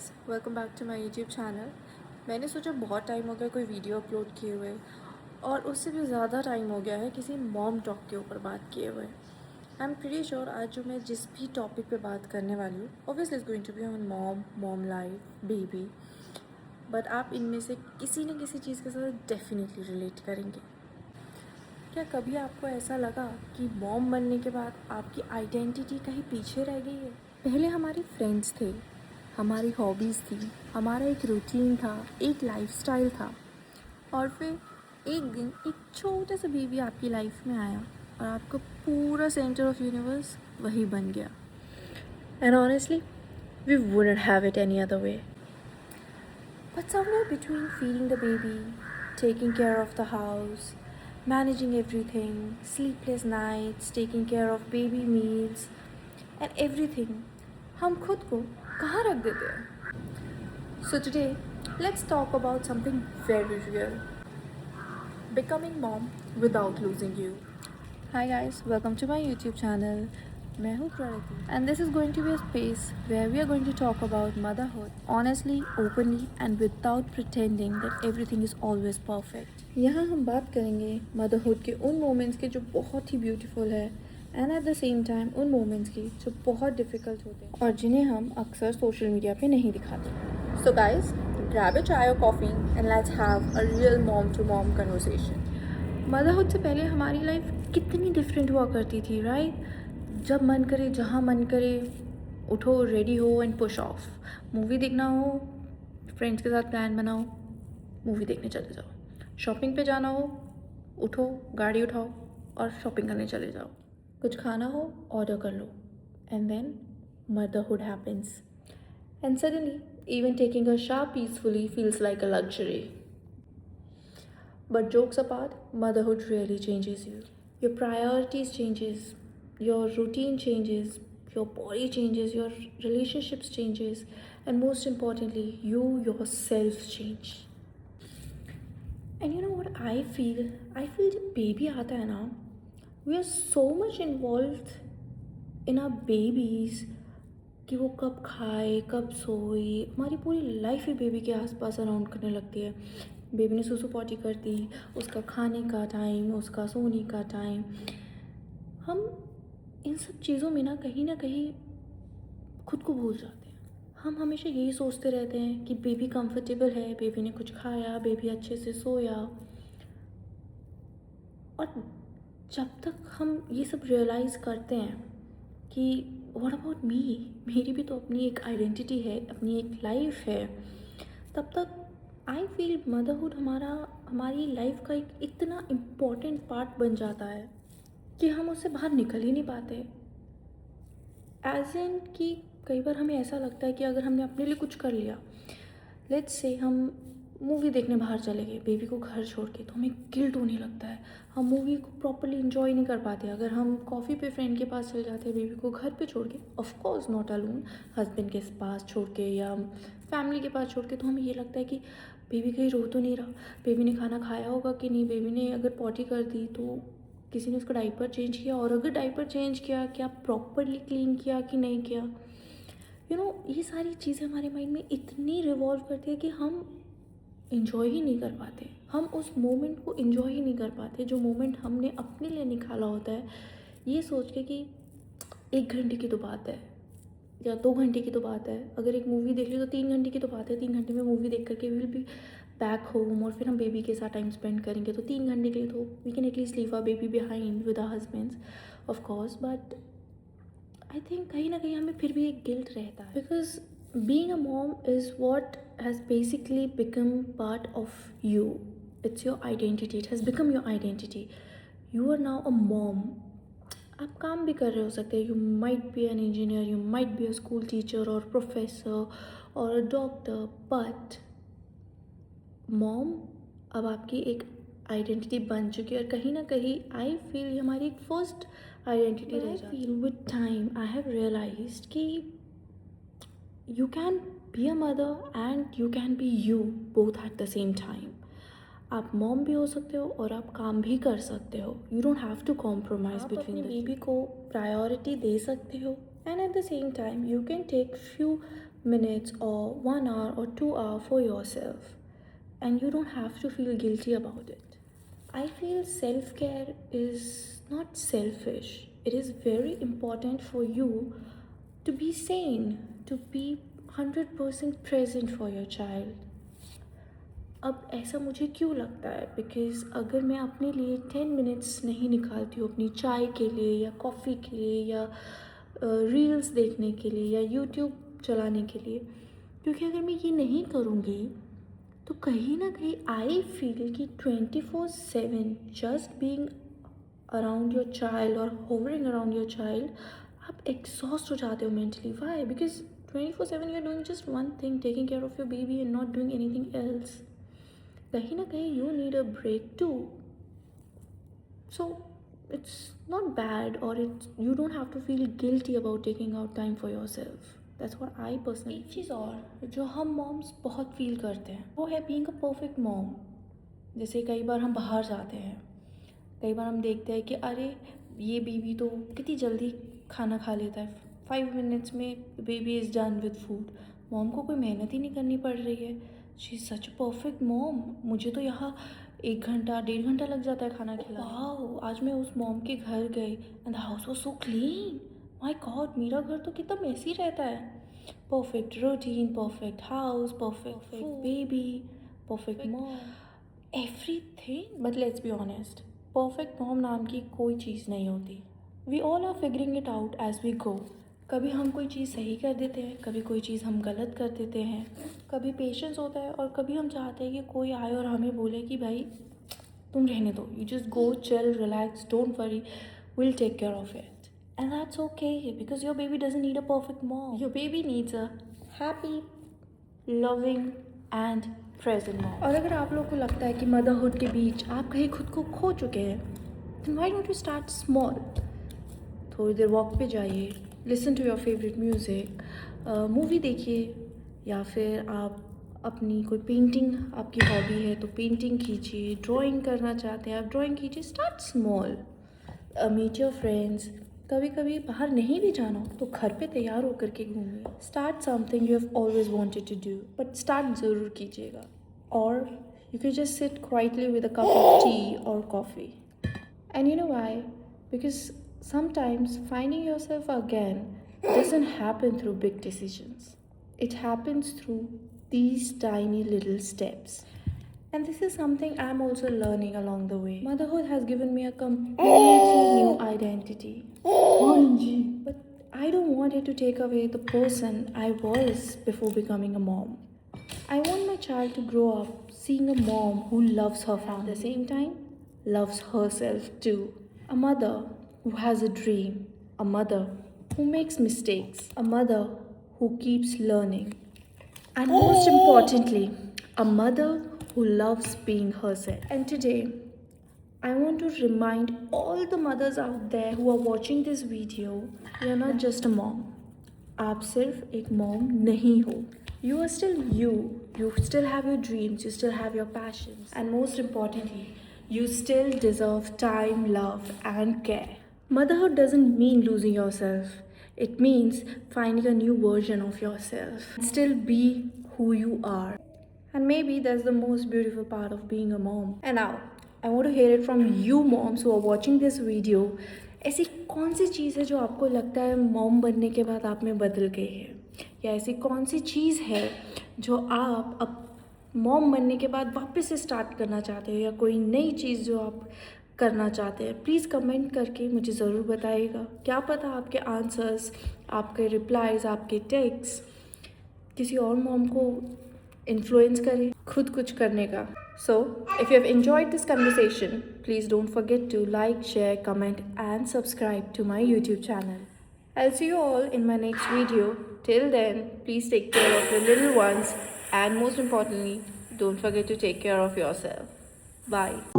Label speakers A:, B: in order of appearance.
A: Guys, welcome back to my YouTube channel. मैंने सोचा बहुत टाइम हो गया कोई वीडियो अपलोड किए हुए, और उससे भी ज़्यादा टाइम हो गया है किसी मॉम टॉक के ऊपर बात किए हुए। आई एम प्रीटी श्योर आज जो मैं जिस भी टॉपिक पे बात करने वाली हूँ obviously is going to be on mom life, baby, but आप इनमें से किसी न किसी चीज़ के साथ डेफिनेटली रिलेट करेंगे। क्या कभी आपको ऐसा लगा कि मॉम बनने के बाद आपकी आइडेंटिटी कहीं पीछे रह गई है? पहले हमारे फ्रेंड्स थे, हमारी हॉबीज़ थी, हमारा एक रूटीन था, एक लाइफस्टाइल था, और फिर एक दिन एक छोटा सा बेबी आपकी लाइफ में आया और आपका पूरा सेंटर ऑफ यूनिवर्स वही बन गया। And honestly we wouldn't have it any other way. But somewhere between feeding the baby, taking care of the house, managing everything, sleepless nights, taking care of baby meals and everything, हम खुद को कहाँ रख देते हैं? So today, let's talk about something very real. Becoming mom without losing you. Hi guys, welcome to my YouTube channel. मैं हूँ प्रगति, and this is going to be a space where we are going to talk about motherhood honestly, openly and without pretending that everything is always perfect. यहाँ हम बात करेंगे motherhood के उन moments के जो बहुत ही beautiful है, and at the same time उन moments की जो बहुत difficult होते हैं और जिन्हें हम अक्सर social media पे नहीं दिखाते. So guys, grab a chai or coffee and let's have a real mom to mom conversation. Motherhood से पहले हमारी लाइफ कितनी डिफरेंट हुआ करती थी, राइट? जब मन करे, जहाँ मन करे, उठो, रेडी हो एंड पुश ऑफ। मूवी देखना हो, फ्रेंड्स के साथ प्लान बनाओ, मूवी देखने चले जाओ। शॉपिंग पे जाना हो, उठो, गाड़ी उठाओ और शॉपिंग करने चले जाओ। कुछ खाना हो, ऑर्डर कर लो, and then motherhood happens. And suddenly even taking a shower peacefully feels like a luxury. But jokes apart, motherhood really changes you. Your priorities changes, your routine changes, your body changes, your relationships changes, and most importantly, you yourself change. And you know what I feel? I feel जब baby आता है ना, we are so much involved in our babies कि वो कब खाए, कब सोए, हमारी पूरी लाइफ ही बेबी के आसपास अराउंड करने लगती है। बेबी ने सुसु पॉटी कर दी, उसका खाने का टाइम, उसका सोने का टाइम, हम इन सब चीज़ों में ना कहीं खुद को भूल जाते हैं। हम हमेशा यही सोचते रहते हैं कि बेबी कंफर्टेबल है, बेबी ने कुछ खाया, बेबी अच्छे से सोया, और जब तक हम ये सब रियलाइज़ करते हैं कि व्हाट अबाउट मी, मेरी भी तो अपनी एक आइडेंटिटी है, अपनी एक लाइफ है, तब तक आई फील मदरहुड हमारी लाइफ का एक इतना इम्पॉर्टेंट पार्ट बन जाता है कि हम उससे बाहर निकल ही नहीं पाते। एज इन कि कई बार हमें ऐसा लगता है कि अगर हमने अपने लिए कुछ कर लिया, लेट्स से हम मूवी देखने बाहर चले गए बेबी को घर छोड़ के, तो हमें गिल्ट होने लगता है, हम मूवी को प्रॉपरली इन्जॉय नहीं कर पाते। अगर हम कॉफ़ी पे फ्रेंड के पास चले जाते हैं बेबी को घर पे छोड़ के, of course not alone, husband के पास छोड़ के या फैमिली के पास छोड़ के, तो हमें ये लगता है कि बेबी कहीं रो तो नहीं रहा, बेबी ने खाना खाया होगा कि नहीं, बेबी ने अगर पॉटी कर दी तो किसी ने उसका डाइपर चेंज किया, और अगर डाइपर चेंज किया क्या प्रॉपरली क्लीन किया कि नहीं किया। ये सारी चीज़ें हमारे माइंड में इतनी रिवॉल्व करती है कि हम इन्जॉय ही नहीं कर पाते, हम उस मोमेंट को इन्जॉय ही नहीं कर पाते जो मोमेंट हमने अपने लिए निकाला होता है, ये सोच के कि 1 घंटे की तो बात है या 2 घंटे की तो बात है, अगर एक मूवी देख ली तो 3 घंटे की तो बात है, 3 घंटे में मूवी देख करके विल बी बैक होम, और फिर हम बेबी के साथ टाइम स्पेंड करेंगे, तो 3 घंटे के लिए तो we can at least leave our baby behind with our husbands of course. But I think कहीं ना कहीं हमें फिर भी एक गिल्ट रहता है, because being a mom is what has basically become part of you. It's your identity. It has become your identity. You are now a mom. आप काम भी कर रहे हो सकते हैं, you might be an engineer, you might be a school teacher और professor और अ डॉक्टर, बट मॉम अब आपकी एक आइडेंटिटी बन चुकी है, और कहीं ना कहीं आई फील हमारी एक फर्स्ट आइडेंटिटी रह जाती है। Feel with time I have realised कि you can be a mother and you can be you both at the same time. आप मॉम भी हो सकते हो और आप काम भी कर सकते हो, you don't have to compromise between baby को प्रायोरिटी दे सकते हो, and at the same time you can take few minutes or 1 hour or 2 hour for yourself, and you don't have to feel guilty about it. I feel self care is not selfish. It is very important for you to be sane, to be 100% present for your child. अब ऐसा मुझे क्यों लगता है, because अगर मैं अपने लिए 10 मिनट्स नहीं निकालती हूँ अपनी चाय के लिए या कॉफ़ी के लिए या रील्स देखने के लिए या यूट्यूब चलाने के लिए, क्योंकि अगर मैं ये नहीं करूँगी तो कहीं ना कहीं आई फील कि 24/7 just being around your child और होवरिंग अराउंड योर चाइल्ड, आप एग्जॉस्ट हो जाते हो mentally. Why? Because 24/7 you are doing just one thing, taking care of your baby and not doing anything else. कहीं ना कहीं you need a break too. So it's not bad, or you don't have to feel guilty about taking out time for yourself. That's what I personally. एक चीज़ और जो हम moms बहुत feel करते हैं वो है बीइंग अ परफेक्ट मॉम. जैसे कई बार हम बाहर जाते हैं, कई बार हम देखते हैं कि अरे ये बेबी तो कितनी जल्दी खाना खा लेता है, 5 मिनट्स में baby is done with food. Mom को कोई मेहनत ही नहीं करनी पड़ रही है. She is such a perfect mom. मुझे तो यहाँ 1 घंटा 1.5 घंटा लग जाता है खाना खिलाने. वाह, आज मैं उस मॉम के घर गई and the house was so clean. My god, मेरा घर तो कितना मेसी रहता है. Perfect routine, perfect house, perfect baby, perfect mom, everything. But let's be honest, perfect mom नाम की कोई चीज़ नहीं होती. We all are figuring it out as we go. कभी हम कोई चीज़ सही कर देते हैं, कभी कोई चीज़ हम गलत कर देते हैं. कभी पेशेंस होता है और कभी हम चाहते हैं कि कोई आए और हमें बोले कि भाई तुम रहने दो, you just go, chill, relax, don't worry, will take care of it. And that's okay, because your baby doesn't need a perfect mom. Your baby needs a happy, loving and present mom. और अगर आप लोग को लगता है कि motherhood के बीच आप कहीं खुद को खो चुके हैं, then why don't you start small. थोड़ी देर वॉक पे जाइए, listen to your favourite music, movie देखिए, या फिर आप अपनी कोई पेंटिंग, आपकी हॉबी है तो पेंटिंग कीजिए. ड्राइंग करना चाहते हैं आप, ड्राइंग कीजिए. Start small, meet your friends. कभी कभी बाहर नहीं भी जाना हो तो घर पे तैयार होकर के घूमिए. Start something you have always wanted to do, but start ज़रूर कीजिएगा. और you can just sit quietly with a cup of tea और coffee. And you know why? Because sometimes finding yourself again doesn't happen through big decisions. It happens through these tiny little steps. And this is something I'm also learning along the way. Motherhood has given me a completely new identity. But I don't want it to take away the person I was before becoming a mom. I want my child to grow up seeing a mom who loves her family, at the same time loves herself too. A mother who has a dream, a mother who makes mistakes, a mother who keeps learning, and most importantly, a mother who loves being herself. And today, I want to remind all the mothers out there who are watching this video, you're not just a mom. आप सिर्फ एक mom नहीं हो. You are still you. You still have your dreams. You still have your passions. And most importantly, you still deserve time, love, and care. Motherhood doesn't mean losing yourself. It means finding a new version of yourself. Still be who you are. And maybe that's the most beautiful part of being a mom. And now, I want to hear it from you moms who are watching this video. ऐसी कौन सी चीज़ है जो आपको लगता है mom बनने के बाद आप में बदल गई है? या ऐसी कौन सी चीज़ है जो आप अब मॉम बनने के बाद वापस से स्टार्ट करना चाहते हो, या कोई नई चीज़ जो आप करना चाहते हैं? प्लीज़ कमेंट करके मुझे ज़रूर बताइएगा. क्या पता आपके आंसर्स, आपके रिप्लाईज, आपके टेक्स्ट किसी और मॉम को इन्फ्लुएंस करें खुद कुछ करने का. So if you have enjoyed this conversation, please don't forget to like, share, comment and subscribe to my YouTube channel. I'll see you all in my next video. Till then, please take care of your little ones, and most importantly, don't forget to take care of yourself. Bye.